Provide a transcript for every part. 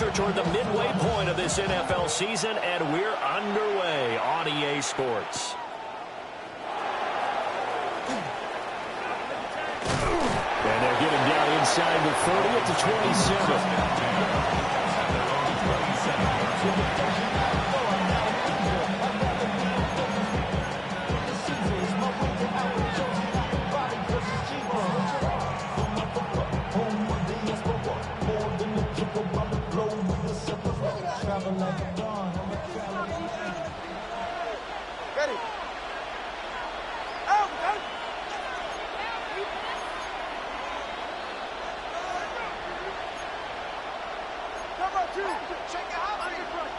closer toward the midway point of this NFL season, and we're underway on EA Sports. And they're getting down inside the 30 at the 27. Ready. Out, out. Come on, two. Check it out. Undercut.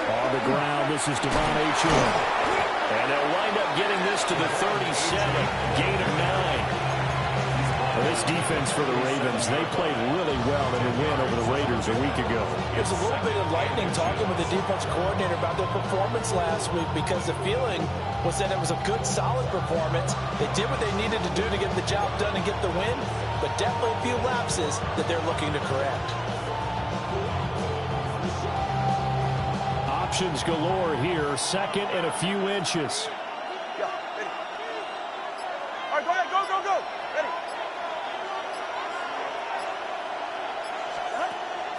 On the ground, this is Devon Achane. And they'll wind up getting this to the 37. Gain of 9. Well, this defense for the Ravens, they played really well in the win over the Raiders a week ago. There's a little bit of lightning talking with the defense coordinator about their performance last week, because the feeling was that it was a good, solid performance. They did what they needed to do to get the job done and get the win, but definitely a few lapses that they're looking to correct. Options galore here, second and a few inches. Yeah, ready. All right, go ahead, go. Ready.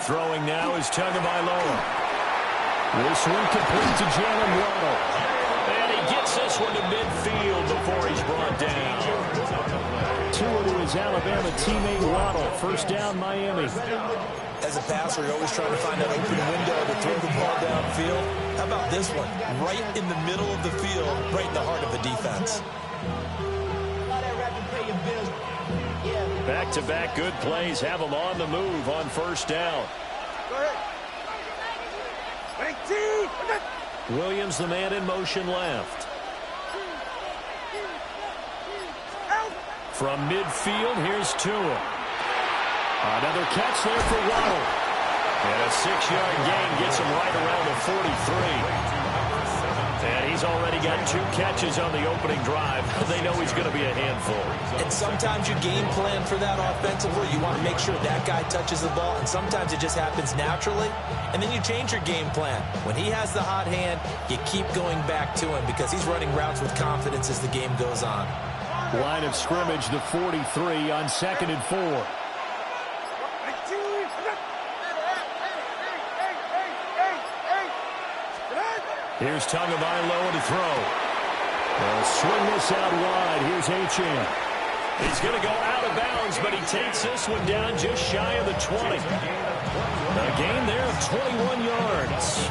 Throwing now is Tagovailoa. This one complete to Jalen Waddle. And he gets this one to midfield before he's brought down. Tua to his Alabama teammate Waddle. First down, Miami. As a passer, you're always trying to find that open window to throw the ball downfield. How about this one? Right in the middle of the field, right in the heart of the defense. Back-to-back good plays have them on the move on first down. Go ahead. Ready, two. Williams, the man in motion left. Out. From midfield, here's Tua. Another catch there for Waddle. And a 6-yard gain gets him right around the 43. And he's already got 2 catches on the opening drive. They know he's going to be a handful. And sometimes you game plan for that offensively. You want to make sure that guy touches the ball, and sometimes it just happens naturally. And then you change your game plan. When he has the hot hand, you keep going back to him because he's running routes with confidence as the game goes on. Line of scrimmage, the 43 on 2nd and 4. Here's Tagovailoa to throw. They'll swing this out wide. Here's Achane. He's going to go out of bounds, but he takes this one down just shy of the 20. A gain there of 21 yards.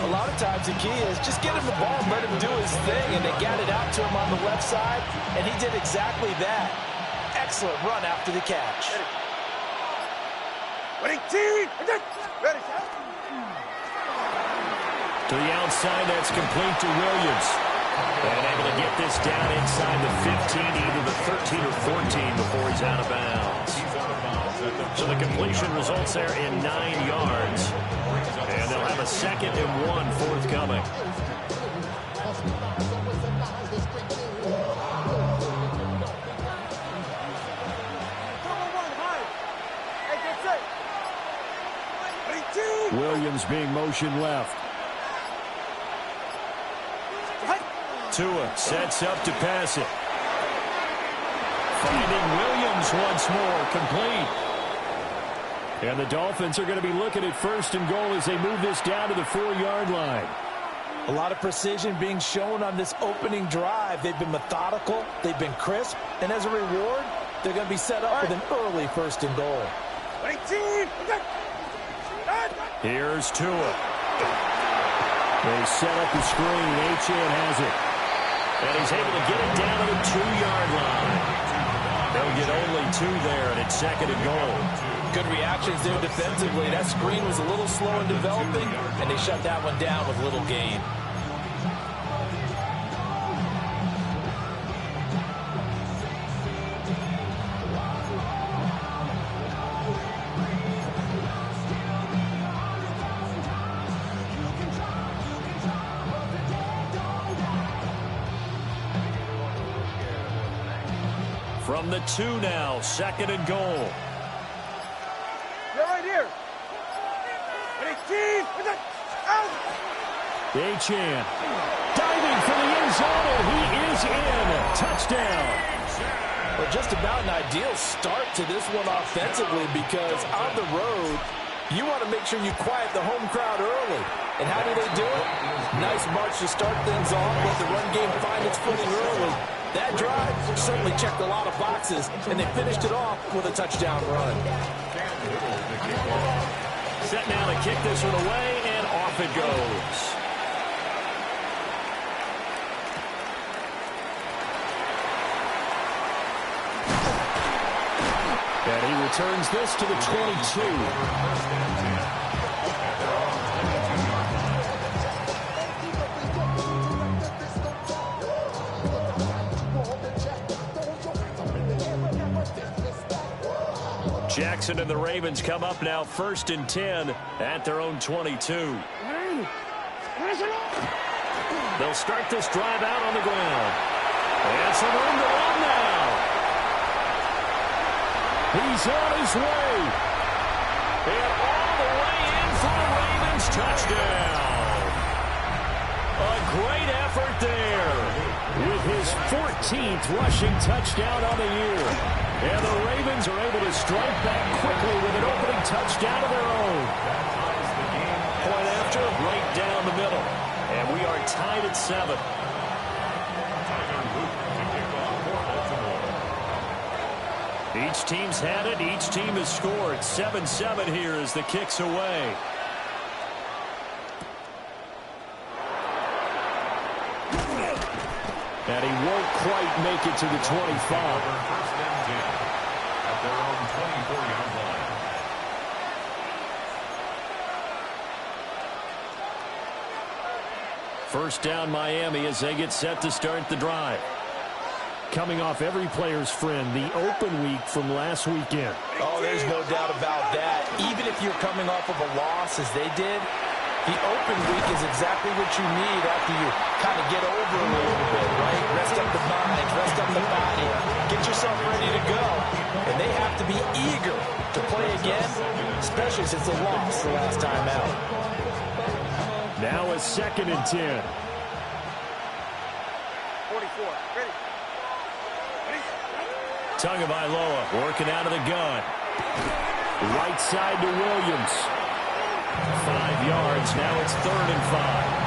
A lot of times the key is just get him the ball and let him do his thing, and they got it out to him on the left side, and he did exactly that. Excellent run after the catch. Ready, two. Ready, To the outside, that's complete to Williams. And able to get this down inside the 15, either the 13 or 14 before he's out of bounds. So the completion results there in 9 yards. And they'll have a 2nd and 1 forthcoming. Williams being motion left. Tua sets up to pass it. Finding Williams once more, complete. And the Dolphins are going to be looking at 1st and goal as they move this down to the 4-yard line. A lot of precision being shown on this opening drive. They've been methodical, they've been crisp, and as a reward, they're going to be set up with an early 1st and goal. Here's Tua. They set up the screen. Achane has it. And he's able to get it down to the 2-yard line. They'll get only 2 there, and it's 2nd and goal. Good reactions there defensively. That screen was a little slow in developing, and they shut that one down with little gain. From From the 2 now, 2nd and goal. You're right here. Ready, team. Out. Achane diving for the end zone, and he is in. Touchdown. Well, just about an ideal start to this one offensively, because on the road, you want to make sure you quiet the home crowd early. And how do they do it? Nice march to start things off. Let the run game find its footing early. That drive certainly checked a lot of boxes, and they finished it off with a touchdown run. Set now to kick this one away, and off it goes. And he returns this to the 22. Jackson and the Ravens come up now 1st and 10 at their own 22. They'll start this drive out on the ground. And some room to run now. He's on his way. And all the way in for the Ravens touchdown. A great effort there with his 14th rushing touchdown on the year. And the Ravens are able to strike back quickly with an opening touchdown of their own. Point after, right down the middle. And we are tied at 7. Each team's had it. Each team has scored. 7-7 here as the kick's away. And he won't quite make it to the 25. At their own 24-yard line. First down Miami as they get set to start the drive. Coming off every player's friend, the open week from last weekend. Oh, there's no doubt about that. Even if you're coming off of a loss as they did, the open week is exactly what you need after you kind of get over a little bit, right? Rest up the mind, rest up the body, get yourself ready to go. And they have to be eager to play again, especially since they lost the last time out. Now a 2nd and 10. 44. Ready. Tagovailoa working out of the gun. Right side to Williams. 5 yards. Now it's 3rd and 5.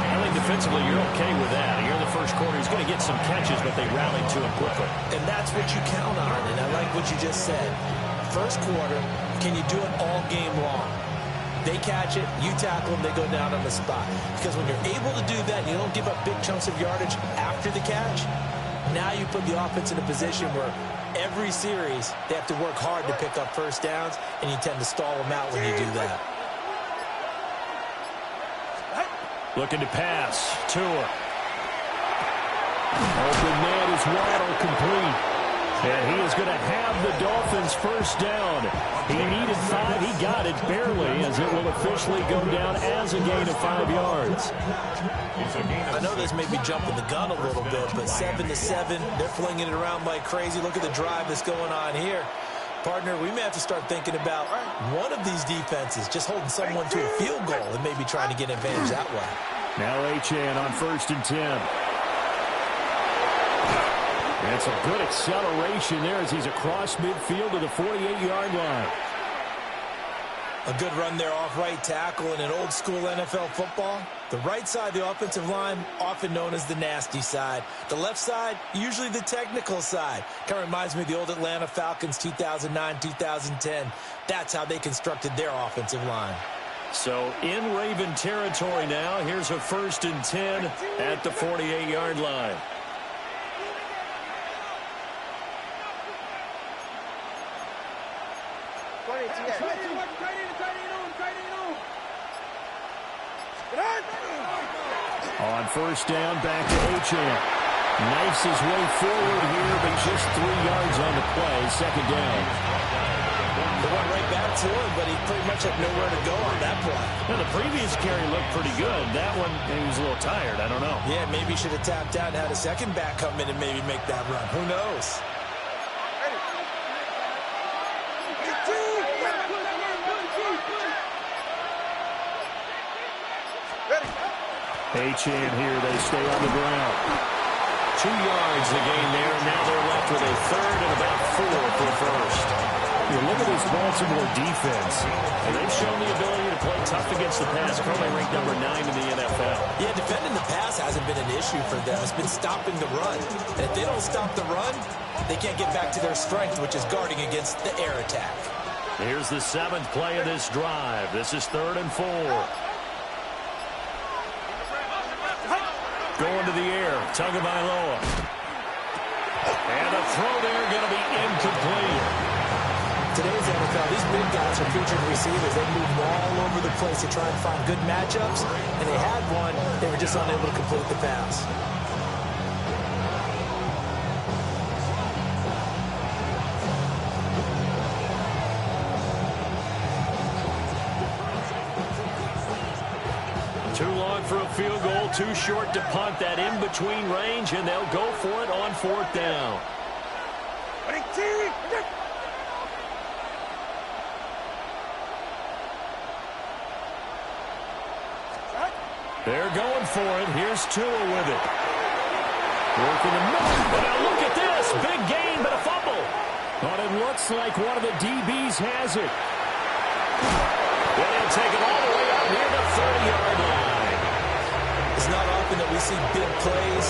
I think defensively you're okay with that. Here in the first quarter, he's going to get some catches, but they rallied to him quickly. And that's what you count on, and I like what you just said. First quarter, can you do it all game long? They catch it, you tackle them, they go down on the spot. Because when you're able to do that, you don't give up big chunks of yardage after the catch. Now you put the offense in a position where every series they have to work hard to pick up first downs, and you tend to stall them out when you do that. Looking to pass. Tua. Open man is Waddle, complete. And he is going to have the Dolphins first down. He needed 5. He got it barely, as it will officially go down as a gain of 5 yards. I know this may be jumping the gun a little bit, but 7-7, they're flinging it around like crazy. Look at the drive that's going on here. Partner, we may have to start thinking about one of these defenses just holding someone to a field goal and maybe trying to get an advantage that way. Now Achane on 1st and 10. And some good acceleration there as he's across midfield to the 48-yard line. A good run there off right tackle in an old-school NFL football. The right side, the offensive line, often known as the nasty side. The left side, usually the technical side. Kind of reminds me of the old Atlanta Falcons 2009-2010. That's how they constructed their offensive line. So in Raven territory now, here's a 1st and 10 at the 48-yard line. On 1st down, back to Achane. Knifes his way forward here, but just 3 yards on the play. 2nd down. They went right back to him, but he pretty much had nowhere to go on that play. Now, the previous carry looked pretty good. That one, he was a little tired. I don't know. Yeah, maybe he should have tapped out and had a second back come in and maybe make that run. Who knows? H-in here. They stay on the ground. 2 yards the gain there, and now they're left with a third and about 4 for first. You look at this Baltimore defense, and they've shown the ability to play tough against the pass. Currently ranked number 9 in the NFL. Yeah, defending the pass hasn't been an issue for them. It's been stopping the run. And if they don't stop the run, they can't get back to their strength, which is guarding against the air attack. Here's the 7th play of this drive. This is 3rd and 4. Going to the air, Tagovailoa. And the throw there going to be incomplete. Today's NFL, these big guys are featured receivers. They move all over the place to try and find good matchups, and they had one. They were just unable to complete the pass. Too long for a field goal, too short to punt. That in-between range, and they'll go for it on 4th down. They're going for it. Here's Tua with it. Working the middle. Now look at this. Big gain, but a fumble. But it looks like one of the DBs has it. They'll take it all the way out near the 30-yard line. It's not often that we see big plays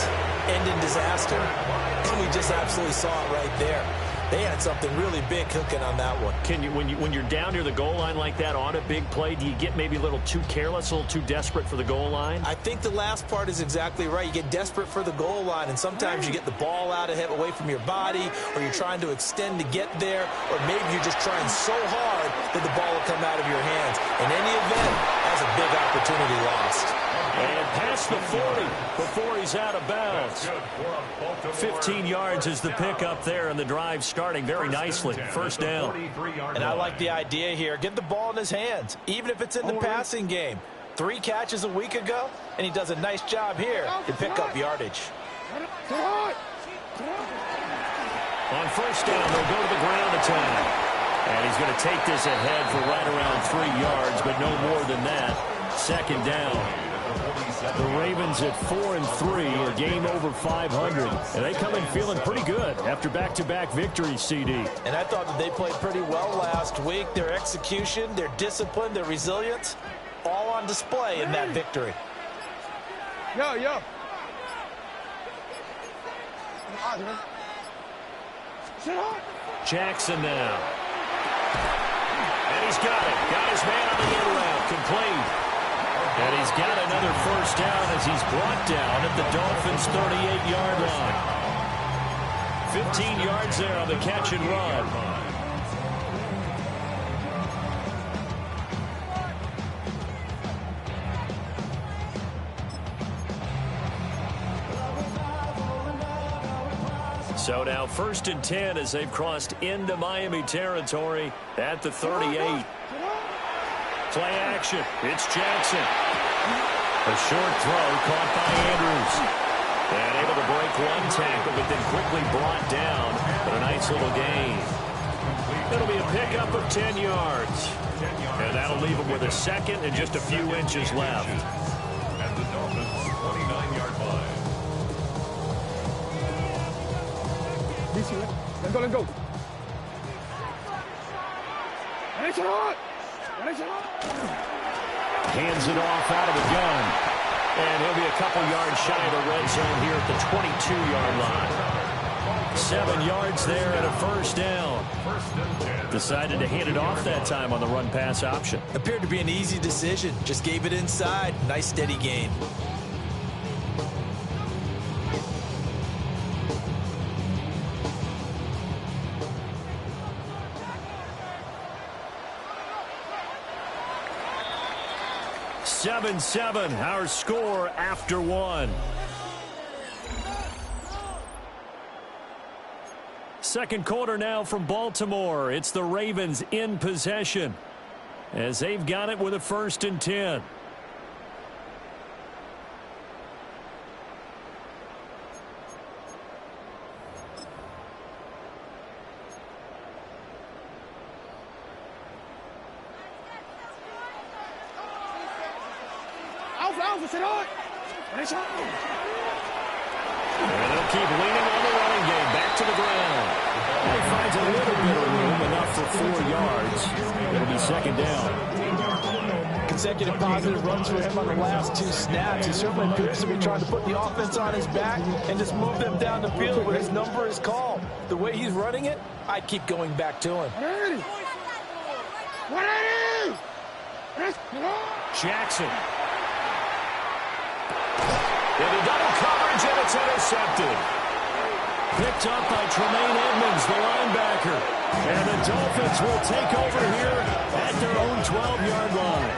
end in disaster, and we just absolutely saw it right there. They had something really big cooking on that one. Can you, when you're down near the goal line like that on a big play, do you get maybe a little too careless, a little too desperate for the goal line? I think the last part is exactly right. You get desperate for the goal line, and sometimes you get the ball out ahead, away from your body, or you're trying to extend to get there, or maybe you're just trying so hard that the ball will come out of your hands. In any event, that's a big opportunity lost. And past the 40 before he's out of bounds. 15 yards is the pickup there, and the drive starting very nicely. First down. And I like the idea here. Get the ball in his hands, even if it's in the passing game. 3 catches a week ago, and he does a nice job here to pick up yardage. On first down, they'll go to the ground attack. And he's going to take this ahead for right around 3 yards, but no more than that. Second down. The Ravens at 4-3, a game over 500. And they come in feeling pretty good after back-to-back victories, CD. And I thought that they played pretty well last week. Their execution, their discipline, their resilience, all on display in that victory. Yo. Jackson now. And he's got it. Got his man on the end route. Complete. And he's got another first down as he's brought down at the Dolphins' 38-yard line. 15 yards there on the catch and run. So now 1st and 10 as they've crossed into Miami territory at the 38. Play action. It's Jackson. A short throw caught by Andrews. And able to break one tackle, but then quickly brought down. But a nice little gain. It'll be a pickup of 10 yards. And that'll leave him with a second and just a few inches left. At the Dolphins' 29-yard line. Let's go. Hands it off out of the gun. And he'll be a couple yards shy of the red zone here at the 22-yard line. 7 yards there and a first down. Decided to hand it off that time on the run-pass option. Appeared to be an easy decision. Just gave it inside. Nice steady gain. Seven, our score after one. Second quarter now from Baltimore. It's the Ravens in possession as they've got it with a 1st and 10. Alpha, sit on! And they'll keep leaning on the running game. Back to the ground. And he finds a little bit of room, enough for 4 yards. It'll be second down. Consecutive positive runs for him on the last 2 snaps. He certainly appears to be trying to put the offense on his back and just move them down the field when his number is called. The way he's running it, I keep going back to him. Jackson. Into double coverage, and it's intercepted. Picked up by Tremaine Edmonds, the linebacker. And the Dolphins will take over here at their own 12-yard line.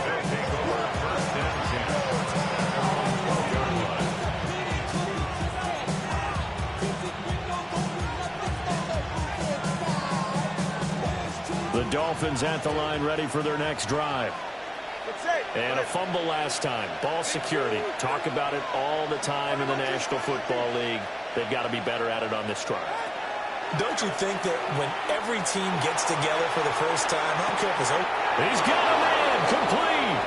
The Dolphins at the line, ready for their next drive. And a fumble last time. Ball security. Talk about it all the time in the National Football League. They've got to be better at it on this drive. Don't you think that when every team gets together for the first time, I don't care if it's open. He's got a man, complete.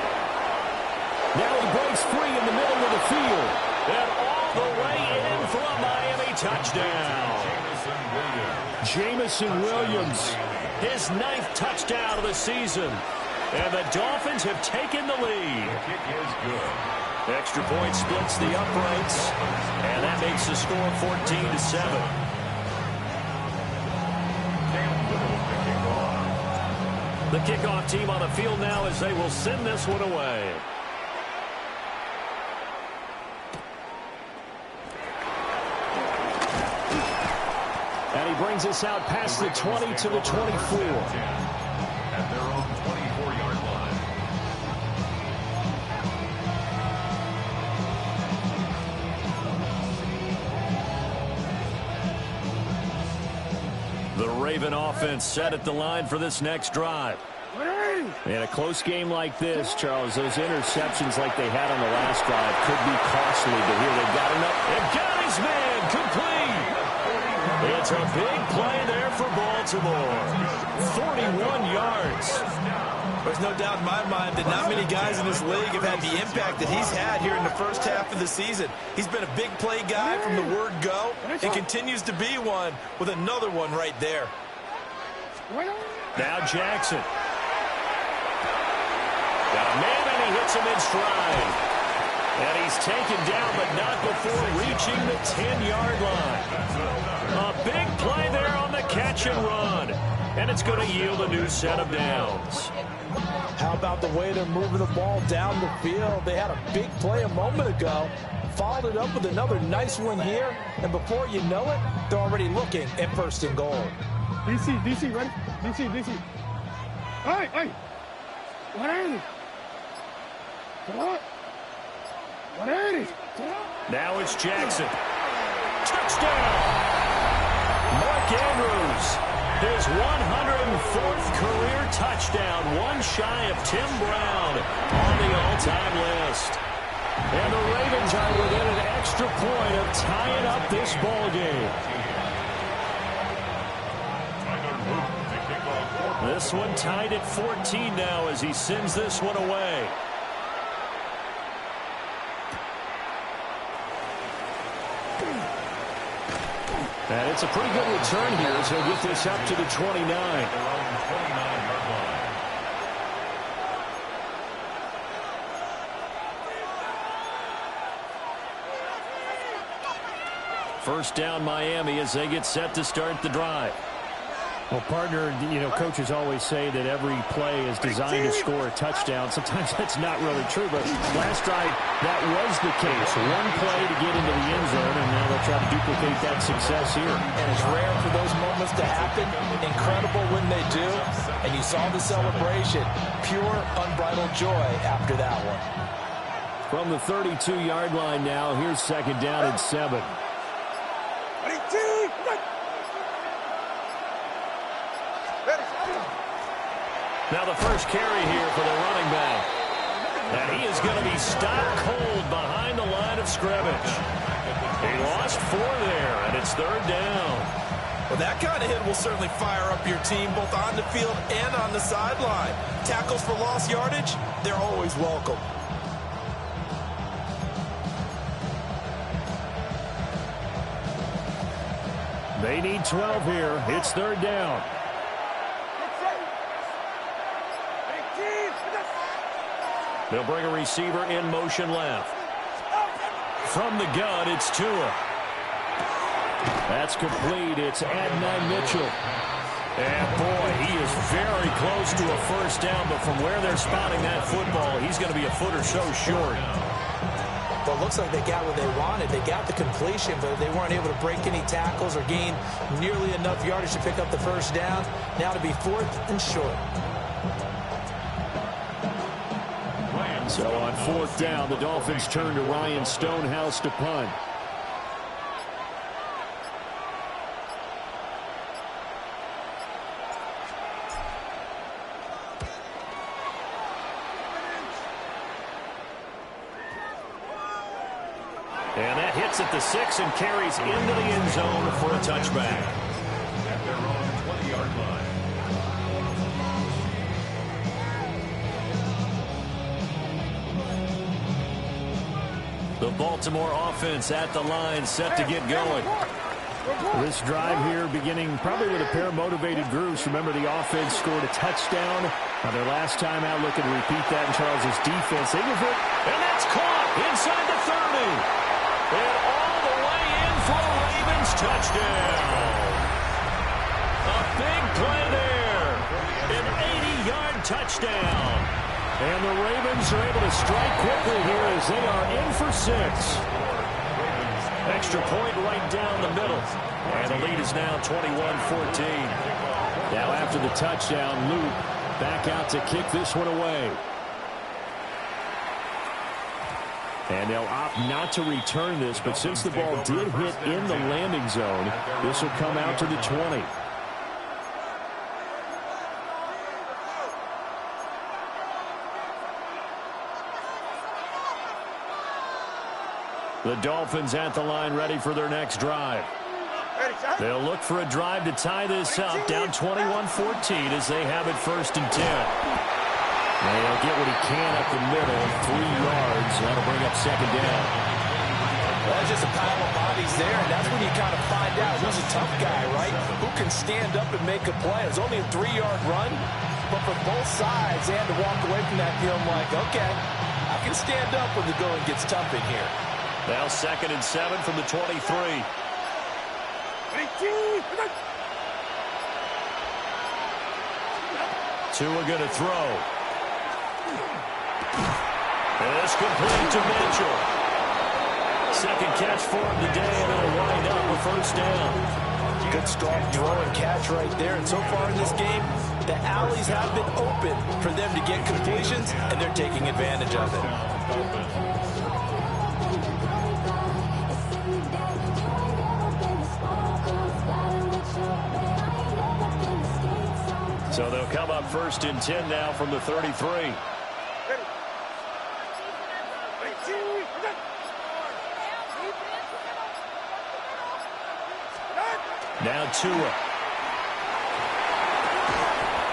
Now he breaks free in the middle of the field. And all the way in for a Miami touchdown. Jamison Williams, his 9th touchdown of the season. And the Dolphins have taken the lead. Kick is good. Extra point splits the uprights. And that makes the score 14-7. The kickoff team on the field now as they will send this one away. And he brings us out past the 20 to the 24. At their own 24-yard line. The Raven offense set at the line for this next drive. In a close game like this, Charles, those interceptions like they had on the last drive could be costly, but here they've got enough. They've got his man complete. It's a big play there for Baltimore. 41 yards. There's no doubt in my mind that not many guys in this league have had the impact that he's had here in the first half of the season. He's been a big play guy from the word go and continues to be one with another one right there. Now Jackson. Got a man and he hits him in stride. And he's taken down, but not before reaching the 10-yard line. A big play there on the catch and run. And it's going to yield a new set of downs. How about the way they're moving the ball down the field? They had a big play a moment ago, followed it up with another nice one here, and before you know it, they're already looking at 1st and goal. DC, ready? DC. Hey! What are they? What are they? Now it's Jackson. Touchdown! Mark Andrews. His 104th career touchdown, one shy of Tim Brown on the all-time list. And the Ravens are within an extra point of tying up this ball game. This one tied at 14 now as he sends this one away. And it's a pretty good return here as he'll get this up to the 29. First down Miami as they get set to start the drive. Well, partner, coaches always say that every play is designed to score a touchdown. Sometimes that's not really true, but last drive, that was the case. One play to get into the end zone, and now they'll try to duplicate that success here. And it's rare for those moments to happen. Incredible when they do. And you saw the celebration. Pure, unbridled joy after that one. From the 32-yard line now, here's second down and 7. Now the first carry here for the running back. And he is going to be stopped cold behind the line of scrimmage. He lost 4 there, and it's 3rd down. Well, that kind of hit will certainly fire up your team both on the field and on the sideline. Tackles for lost yardage, they're always welcome. They need 12 here. It's third down. They'll bring a receiver in motion left. From the gun, it's Tua. That's complete. It's Adonai Mitchell. And, boy, he is very close to a first down, but from where they're spotting that football, he's going to be a foot or so short. Well, it looks like they got what they wanted. They got the completion, but they weren't able to break any tackles or gain nearly enough yardage to pick up the first down. Now to be fourth and short. So on fourth down, the Dolphins turn to Ryan Stonehouse to punt. And that hits at the 6 and carries into the end zone for a touchback. At their own 20-yard line. The Baltimore offense at the line, set to get going. This drive here beginning probably with a pair of motivated groups. Remember, the offense scored a touchdown. Now, their last time out, looking to repeat that in Charles' defense. They give it, and that's caught inside the 30. And all the way in for a Ravens touchdown. A big play there. An 80-yard touchdown. and the Ravens are able to strike quickly here as they are in for 6. Extra point right down the middle. And the lead is now 21-14. Now after the touchdown, Luke back out to kick this one away. And they'll opt not to return this, but since the ball did hit in the landing zone, this will come out to the 20. The Dolphins at the line, ready for their next drive. They'll look for a drive to tie this up, down 21-14 as they have it 1st and 10. They'll get what he can up the middle, 3 yards. That'll bring up 2nd down. Well, that's just a pile of bodies there, and that's when you kind of find out who's a tough guy, right? Who can stand up and make a play. It was only a 3-yard run, but for both sides, they had to walk away from that feeling like, okay, I can stand up when the going gets tough in here. Now 2nd and 7 from the 23. Tua going to throw. And it's complete to Mitchell. 2nd catch for him today, and it'll wind up a 1st down. Good strong throw and catch right there. And so far in this game, the alleys have been open for them to get completions, and they're taking advantage of it. So they'll come up 1st and 10 now from the 33. Now Tua.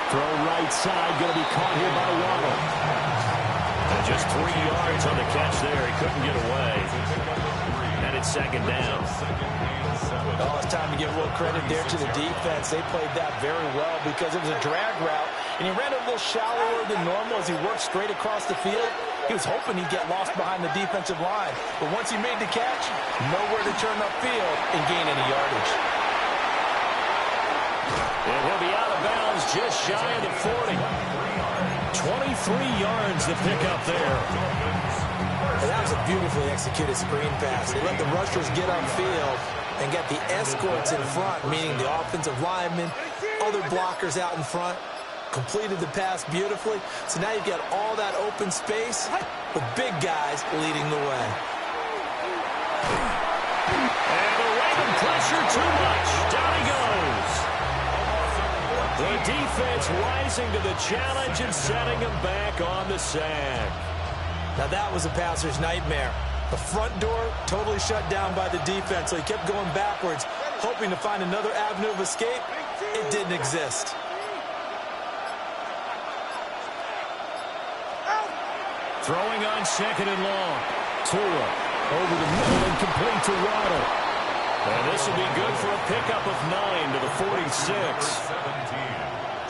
Throw right side, going to be caught here by Waddle. And just 3 yards on the catch there. He couldn't get away. And it's 2nd down. Oh, it's time to give a little credit there to the defense. They played that very well because it was a drag route, and he ran a little shallower than normal as he worked straight across the field. He was hoping he'd get lost behind the defensive line, but once he made the catch, nowhere to turn upfield and gain any yardage. And he'll be out of bounds just shy of the 40. 23 yards to pick up there. And that was a beautifully executed screen pass. They let the rushers get upfield and get the escorts in front, meaning the offensive linemen, other blockers out in front, completed the pass beautifully. So now you've got all that open space with big guys leading the way. And the Raven pressure too much. Down he goes. The defense rising to the challenge and setting him back on the sack. Now that was a passer's nightmare. The front door totally shut down by the defense, so he kept going backwards, hoping to find another avenue of escape. It didn't exist. Throwing on 2nd and long. Tua over the middle and complete to Waddle. And this will be good for a pickup of 9 to the 46. 17,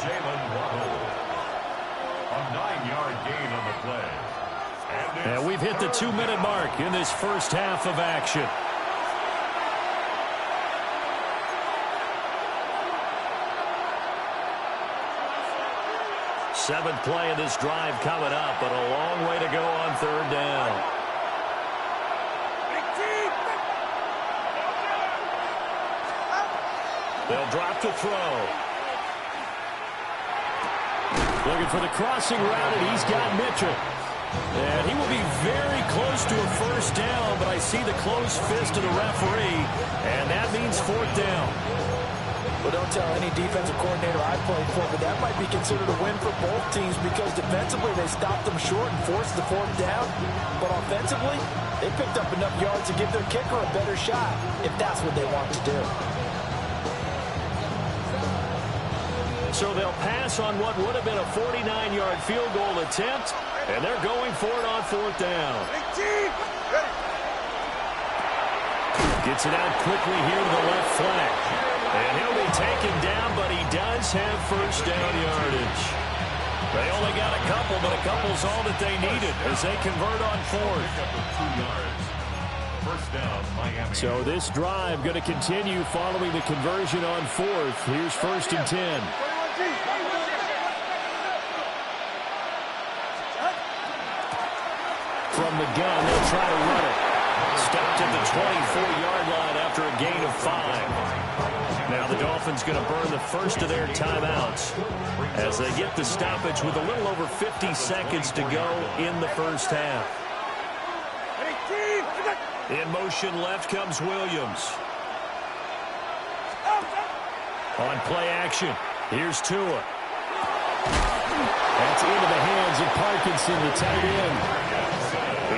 Jalen Waddle. A 9-yard gain on the play. And we've hit the 2-minute mark in this first half of action. Seventh play of this drive coming up, but a long way to go on third down. They'll drop to throw. Looking for the crossing route, and he's got Mitchell. And he will be very close to a first down, but I see the closed fist of the referee, and that means fourth down. Well, don't tell any defensive coordinator I played for, but that might be considered a win for both teams because defensively they stopped them short and forced the fourth down. But offensively, they picked up enough yards to give their kicker a better shot, if that's what they want to do. So they'll pass on what would have been a 49-yard field goal attempt, and they're going for it on fourth down. Gets it out quickly here to the left flank. And he'll be taken down, but he does have first down yardage. They only got a couple, but a couple's all that they needed as they convert on fourth. First down, Miami. So this drive going to continue following the conversion on fourth. Here's first and 10. From the gun, they'll try to run it. Stopped at the 24-yard line after a gain of 5. Now the Dolphins going to burn the first of their timeouts as they get the stoppage with a little over 50 seconds to go in the first half. In motion left comes Williams. On play action, here's Tua. That's into the hands of Parkinson, the tight end.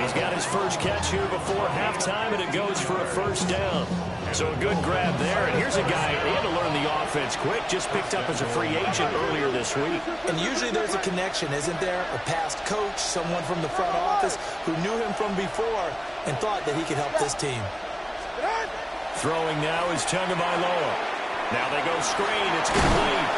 He's got his first catch here before halftime, and it goes for a first down. So a good grab there. And here's a guy, they had to learn the offense quick, just picked up as a free agent earlier this week. And usually there's a connection, isn't there? A past coach, someone from the front office who knew him from before and thought that he could help this team. Throwing now is Tagovailoa. Now they go screen. It's complete.